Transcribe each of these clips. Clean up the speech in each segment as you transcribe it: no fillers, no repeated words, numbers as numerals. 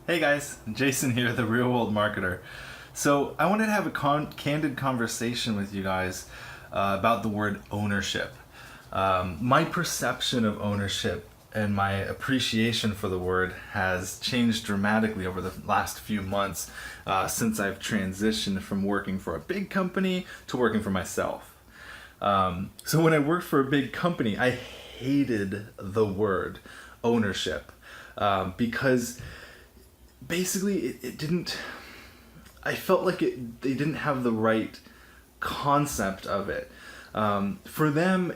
Hey guys, Jason here, the Real World Marketer. So I wanted to have a candid conversation with you guys about the word ownership. My perception of ownership and my appreciation for the word has changed dramatically over the last few months since I've transitioned from working for a big company to working for myself. So when I worked for a big company, I hated the word ownership because basically it didn't, I felt like they didn't have the right concept of it. For them,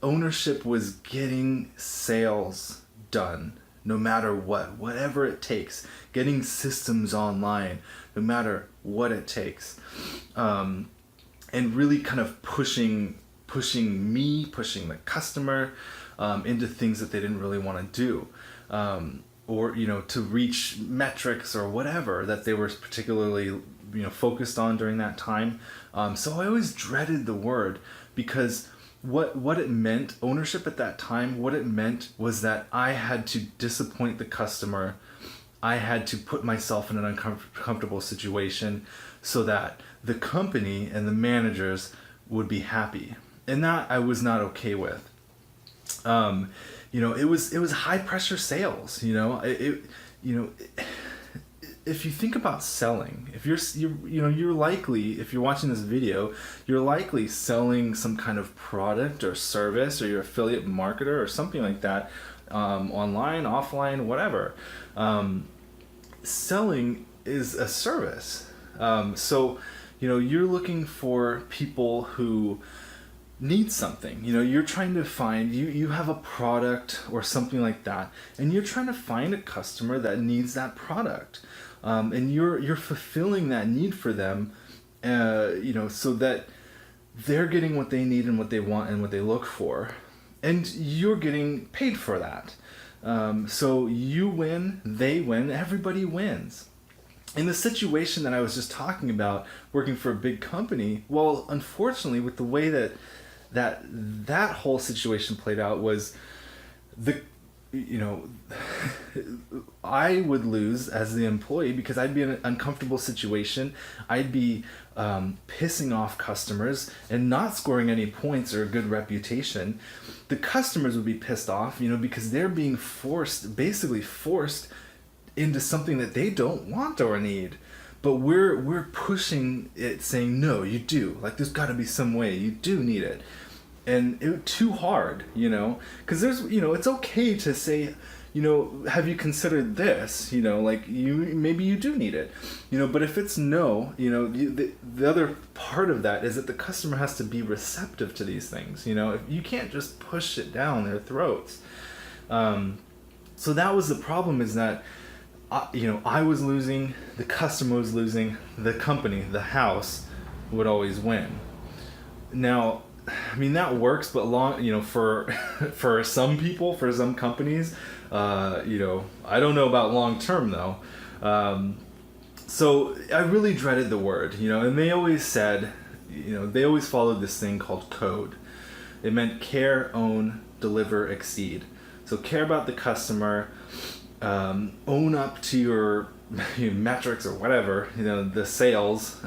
ownership was getting sales done no matter whatever it takes, getting systems online no matter what it takes, and really kind of pushing the customer into things that they didn't really want to do, or to reach metrics or whatever that they were particularly focused on during that time. So I always dreaded the word because what it meant, ownership at that time, what it meant was that I had to disappoint the customer. I had to put myself in an uncomfortable situation so that the company and the managers would be happy. And that I was not okay with. It was high pressure sales. If you think about selling, if you're likely, if you're watching this video, you're likely selling some kind of product or service, or you're an affiliate marketer or something like that, online, offline, whatever. Selling is a service. So you're looking for people who need something. You're trying to find, you have a product or something like that, and you're trying to find a customer that needs that product, and you're fulfilling that need for them, so that they're getting what they need and what they want and what they look for, and you're getting paid for that. So you win, they win, everybody wins. In the situation that I was just talking about, working for a big company, well, unfortunately, with the way that whole situation played out was I would lose as the employee because I'd be in an uncomfortable situation. I'd be pissing off customers and not scoring any points or a good reputation. The customers would be pissed off, because they're being basically forced into something that they don't want or need. But we're pushing it, saying, no, you do. Like, there's got to be some way. You do need it. And it too hard, because there's, it's okay to say, have you considered this? Maybe you do need it, but if it's no, the other part of that is that the customer has to be receptive to these things. You can't just push it down their throats. So that was the problem, is that I was losing, the customer was losing, the company, the house would always win. Now, that works, but for some people, for some companies, I don't know about long term though. So I really dreaded the word, and they always said, they always followed this thing called C.O.D.E. It meant Care.Own.Deliver.Exceed. So care about the customer, own up to your metrics or whatever, the sales,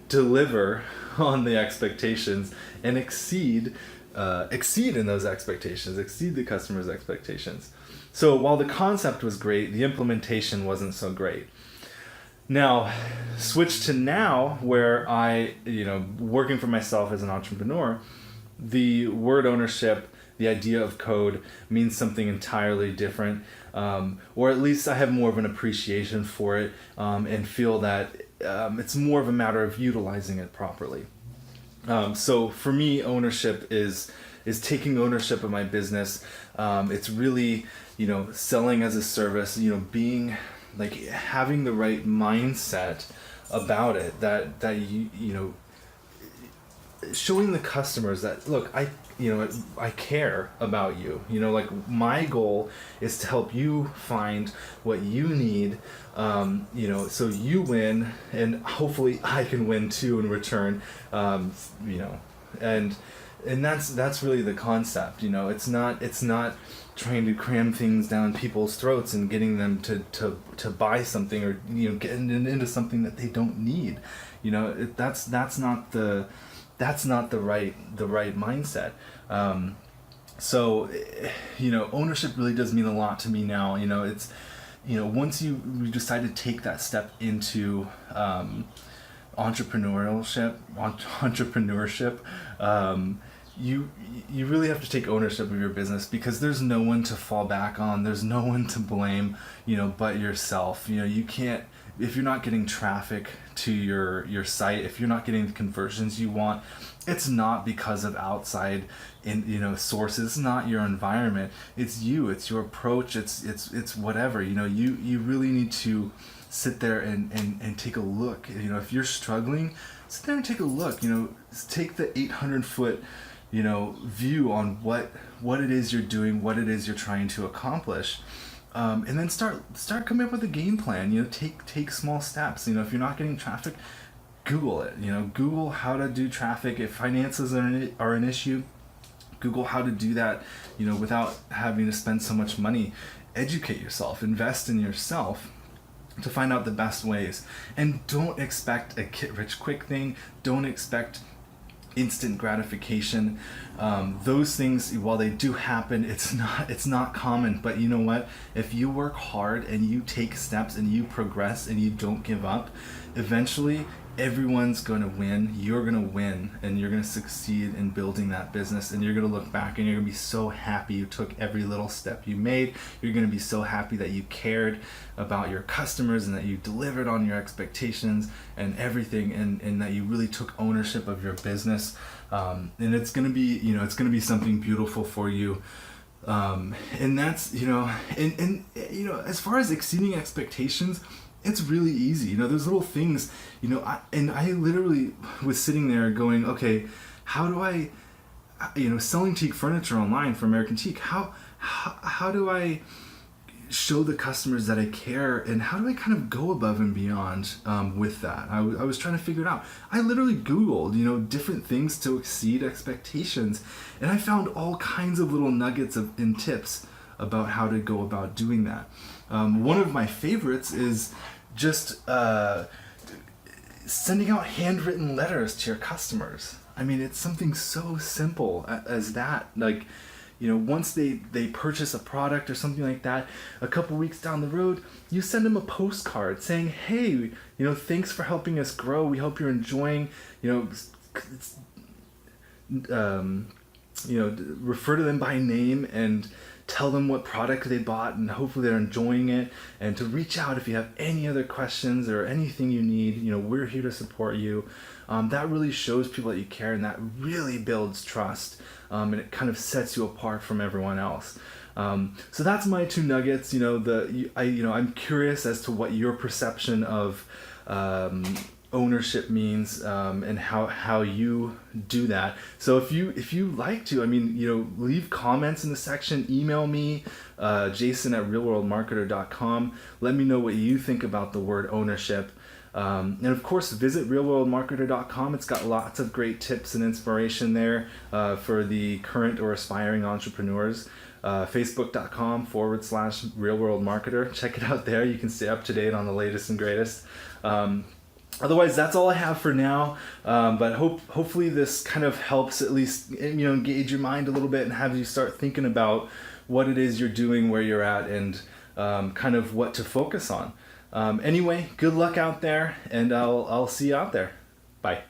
deliver on the expectations, and exceed in those expectations, exceed the customer's expectations. So while the concept was great, the implementation wasn't so great. Now, switch to now where I, working for myself as an entrepreneur, the word ownership, the idea of C.O.D.E. means something entirely different, or at least I have more of an appreciation for it, and feel that it's more of a matter of utilizing it properly. So for me, ownership is taking ownership of my business. It's really, selling as a service, being like having the right mindset about it, that showing the customers that, look, I care about you. Like, my goal is to help you find what you need, so you win, and hopefully I can win too in return, and that's really the concept. It's not trying to cram things down people's throats and getting them to buy something, or getting into something that they don't need. That's not the right mindset. So ownership really does mean a lot to me now. It's once you decide to take that step into entrepreneurship, you really have to take ownership of your business, because there's no one to fall back on. There's no one to blame, but yourself. You can't, if you're not getting traffic to your site, if you're not getting the conversions you want, it's not because of outside sources. It's not your environment. It's you. It's your approach. It's whatever. You really need to sit there and take a look. If you're struggling, sit there and take a look. Take the 800-foot view on what it is you're doing, what it is you're trying to accomplish. And then start coming up with a game plan. Take small steps. If you're not getting traffic, Google it. Google how to do traffic. If finances are an issue, Google how to do that. Without having to spend so much money. Educate yourself. Invest in yourself to find out the best ways. And don't expect a get-rich-quick thing. Don't expect instant gratification. Those things, while they do happen, it's not common. But you know what? If you work hard and you take steps and you progress and you don't give up, eventually everyone's going to win. You're going to win, and you're going to succeed in building that business, and you're going to look back and you're going to be so happy you took every little step you made. You're going to be so happy that you cared about your customers and that you delivered on your expectations and everything, and that you really took ownership of your business. And it's going to be, it's going to be something beautiful for you. And that's, as far as exceeding expectations, it's really easy. There's little things, I literally was sitting there going, okay, how do I, selling teak furniture online for American Teak, how do I show the customers that I care, and how do I kind of go above and beyond with that? I was trying to figure it out. I literally Googled, different things to exceed expectations, and I found all kinds of little nuggets and tips about how to go about doing that. One of my favorites is just sending out handwritten letters to your customers. I mean, it's something so simple as that. Like, once they purchase a product or something like that, a couple weeks down the road, you send them a postcard saying, hey, thanks for helping us grow. We hope you're enjoying, refer to them by name and tell them what product they bought, and hopefully they're enjoying it, and to reach out if you have any other questions or anything you need. We're here to support you. That really shows people that you care, and that really builds trust, and it kind of sets you apart from everyone else. So that's my two nuggets. I'm curious as to what your perception of ownership means, and how you do that. So if you like to, leave comments in the section, email me, jason@realworldmarketer.com. Let me know what you think about the word ownership. And of course, visit realworldmarketer.com. It's got lots of great tips and inspiration there for the current or aspiring entrepreneurs. Facebook.com/realworldmarketer. Check it out there. You can stay up to date on the latest and greatest. Otherwise, that's all I have for now. But hopefully this kind of helps at least engage your mind a little bit and have you start thinking about what it is you're doing, where you're at, and kind of what to focus on. Anyway, good luck out there, and I'll see you out there. Bye.